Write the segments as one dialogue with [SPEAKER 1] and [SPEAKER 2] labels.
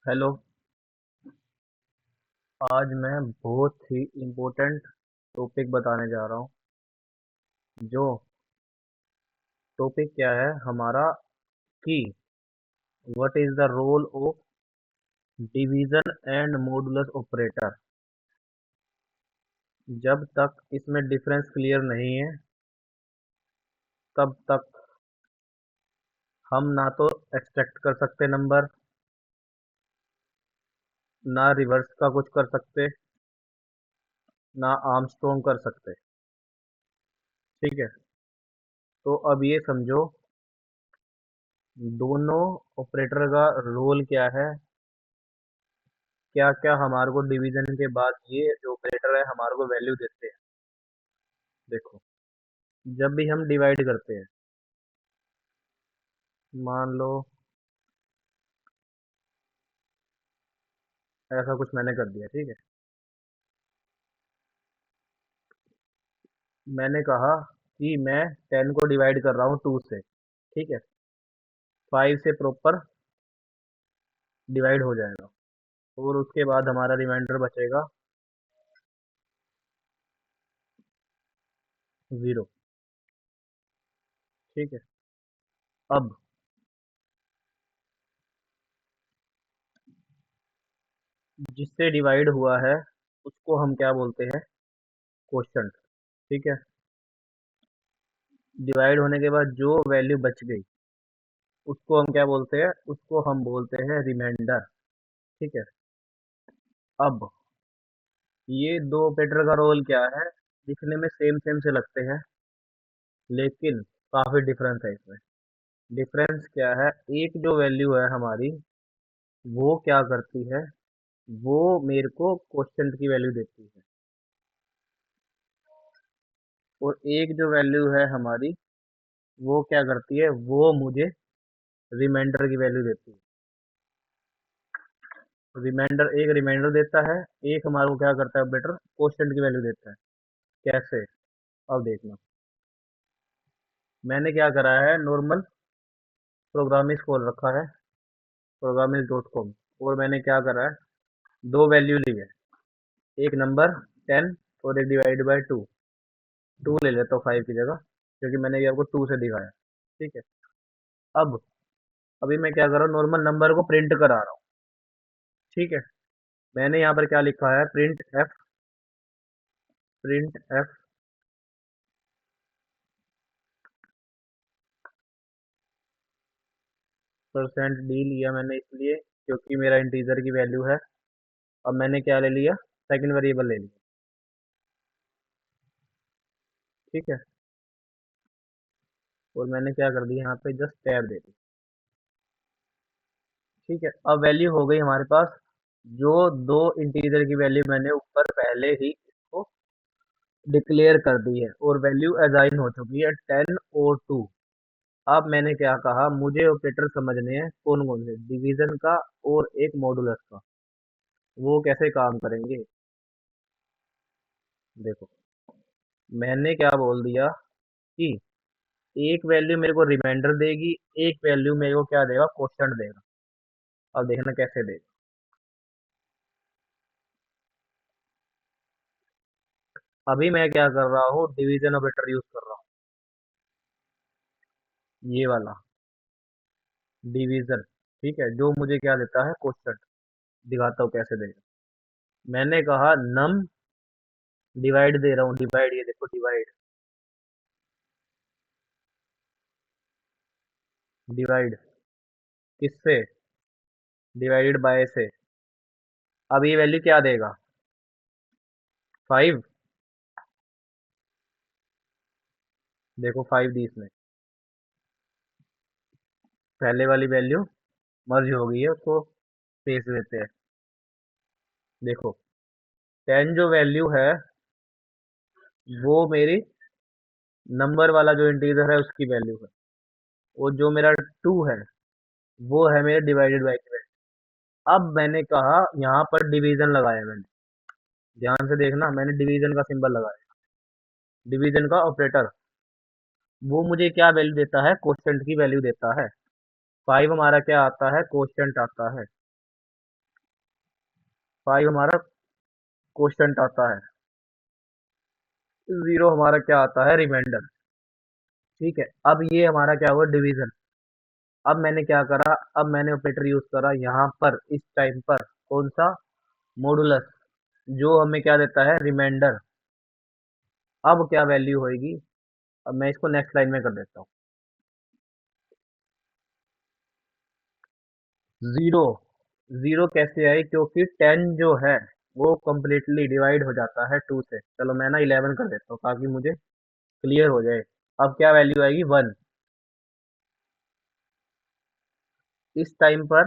[SPEAKER 1] Hello. आज मैं बहुत ही इम्पोर्टेंट टॉपिक बताने जा रहा हूँ। जो टॉपिक क्या है हमारा कि what is the role of division and modulus operator. जब तक इसमें डिफरेंस क्लियर नहीं है तब तक हम ना तो एक्सट्रैक्ट कर सकते नंबर, ना रिवर्स का कुछ कर सकते, ना आर्मस्ट्रॉन्ग कर सकते। ठीक है। तो अब ये समझो दोनों ऑपरेटर का रोल क्या है, क्या क्या हमारे को डिवीजन के बाद ये जो ऑपरेटर है हमारे को वैल्यू देते हैं। देखो, जब भी हम डिवाइड करते हैं, मान लो ऐसा कुछ मैंने कर दिया, ठीक है। मैंने कहा कि मैं 10 को डिवाइड कर रहा हूँ 2 से, ठीक है। 5 से प्रॉपर डिवाइड हो जाएगा और उसके बाद हमारा रिमाइंडर बचेगा 0। ठीक है। अब जिससे डिवाइड हुआ है उसको हम क्या बोलते हैं, क्वोशंट। ठीक है। डिवाइड होने के बाद जो वैल्यू बच गई उसको हम क्या बोलते हैं, उसको हम बोलते हैं रिमाइंडर। ठीक है। अब ये दो ऑपरेटर का रोल क्या है, दिखने में सेम सेम से लगते हैं लेकिन काफी डिफरेंस है इसमें। डिफरेंस क्या है, एक जो वैल्यू है हमारी वो क्या करती है, वो मेरे को क्वोशंट की वैल्यू देती है। और एक जो वैल्यू है हमारी वो क्या करती है, वो मुझे रिमाइंडर की वैल्यू देती है। रिमाइंडर, एक रिमाइंडर देता है, एक हमारे को क्या करता है ऑपरेटर, क्वोशंट की वैल्यू देता है। कैसे, अब देखना। मैंने क्या करा है, नॉर्मल प्रोग्रामिंग खोल रखा है, programming.com। और मैंने क्या करा है, दो वैल्यू ली है, एक नंबर 10 और एक डिवाइड बाय 2। 2 ले लेता हूँ 5 की जगह, क्योंकि मैंने ये आपको 2 से दिखाया। ठीक है। अब अभी मैं क्या कर रहा हूँ, नॉर्मल नंबर को प्रिंट करा रहा हूँ। ठीक है। मैंने यहाँ पर क्या लिखा है, प्रिंट एफ परसेंट डी लिया मैंने इसलिए क्योंकि मेरा इंटीजर की वैल्यू है। अब मैंने क्या ले लिया, सेकंड वेरिएबल ले लिया। ठीक है। और मैंने क्या कर दिया, यहाँ पे जस्ट टैब दे दी। ठीक है। अब वैल्यू हो गई हमारे पास, जो दो इंटीजर की वैल्यू मैंने ऊपर पहले ही इसको डिक्लेयर कर दी है और वैल्यू असाइन हो चुकी है 10 और 2। अब मैंने क्या कहा, मुझे ऑपरेटर समझने हैं कौन कौन से, डिवीजन का और एक मॉडुलस का। वो कैसे काम करेंगे, देखो। मैंने क्या बोल दिया कि एक वैल्यू मेरे को रिमाइंडर देगी, एक वैल्यू मेरे को क्या देगा, क्वोशंट देगा। अब देखना कैसे देगा। अभी मैं क्या कर रहा हूँ, डिवीजन ऑपरेटर यूज कर रहा हूँ, ये वाला डिवीजन। ठीक है, जो मुझे क्या देता है, क्वोशंट। दिखाता हूँ कैसे देगा। मैंने कहा नम डिवाइड दे रहा हूँ, डिवाइड, ये देखो डिवाइड, डिवाइड किससे, डिवाइडेड बाय से। अब ये वैल्यू क्या देगा, 5। देखो 5 दी इसने, पहले वाली वैल्यू मर्ज हो गई है, उसको स्पेस देते हैं। देखो 10 जो वैल्यू है वो मेरी नंबर वाला जो इंटीजर है उसकी वैल्यू है, और जो मेरा 2 है वो है मेरे डिवाइडेड बाय की वैल्यू। अब मैंने कहा, यहाँ पर डिवीजन लगाया मैंने, ध्यान से देखना, मैंने डिवीजन का सिंबल लगाया, डिवीजन का ऑपरेटर। वो मुझे क्या वैल्यू देता है, क्वोशंट की वैल्यू देता है। 5 हमारा क्या आता है, क्वोशंट आता है। 5 हमारा क्वोशंट आता है, 0 हमारा क्या आता है, रिमाइंडर। ठीक है, अब ये हमारा क्या हुआ, डिवीजन। अब मैंने क्या करा, अब मैंने ऑपरेटर यूज करा यहाँ पर इस टाइम पर, कौन सा, मॉडुलस, जो हमें क्या देता है, रिमाइंडर। अब क्या वैल्यू होएगी, अब मैं इसको नेक्स्ट लाइन में कर देता हूँ। 0, 0 कैसे आई, क्योंकि 10 जो है वो कम्प्लीटली डिवाइड हो जाता है 2 से। चलो मैं ना 11 कर देता हूँ ताकि मुझे क्लियर हो जाए। अब क्या वैल्यू आएगी, 1। इस टाइम पर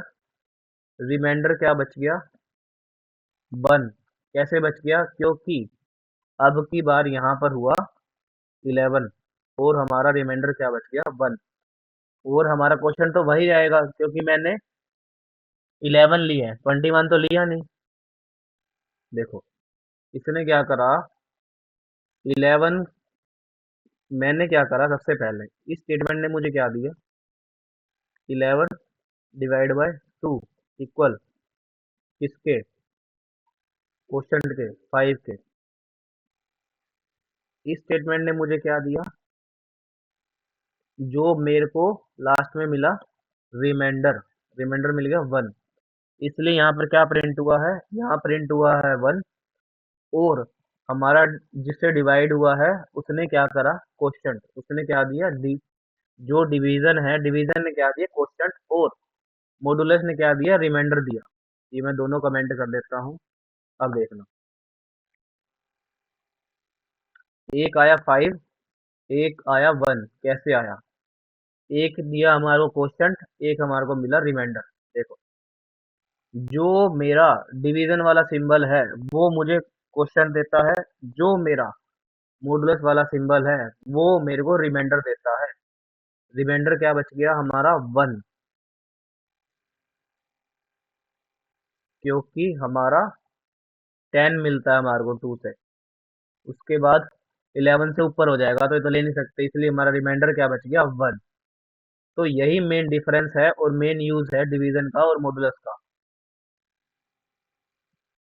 [SPEAKER 1] रिमाइंडर क्या बच गया, 1। कैसे बच गया, क्योंकि अब की बार यहाँ पर हुआ 11 और हमारा रिमाइंडर क्या बच गया, 1। और हमारा क्वेश्चन तो वही आएगा क्योंकि मैंने 11 लिया है, 21 तो लिया नहीं। देखो इसने क्या करा, 11, मैंने क्या करा, सबसे पहले इस स्टेटमेंट ने मुझे क्या दिया, 11 डिवाइड बाय 2 इक्वल किसके, क्वेश्चन के, 5 के। इस स्टेटमेंट ने मुझे क्या दिया, जो मेरे को लास्ट में मिला, रिमाइंडर। रिमाइंडर मिल गया 1, इसलिए यहाँ पर क्या प्रिंट हुआ है, यहाँ प्रिंट हुआ है 1। और हमारा जिससे डिवाइड हुआ है उसने क्या करा, क्वोशंट, उसने क्या दिया, जो डिवीजन है, डिवीजन ने क्या दिया, क्वोशंट। और मॉडुलस ने क्या दिया, रिमाइंडर दिया। ये मैं दोनों कमेंट कर देता हूँ, अब देखना। एक आया 5, एक आया 1। कैसे आया, एक दिया हमारे को क्वोशंट, एक हमारे को मिला रिमाइंडर। देखो जो मेरा डिवीजन वाला सिंबल है वो मुझे क्वोशंट देता है, जो मेरा मॉडुलस वाला सिंबल है वो मेरे को रिमाइंडर देता है। रिमाइंडर क्या बच गया हमारा, 1, क्योंकि हमारा 10 मिलता है हमारे को 2 से। उसके बाद 11 से ऊपर हो जाएगा तो ये तो ले नहीं सकते, इसलिए हमारा रिमाइंडर क्या बच गया, 1। तो यही मेन डिफरेंस है और मेन यूज है डिवीजन का और मॉडुलस का।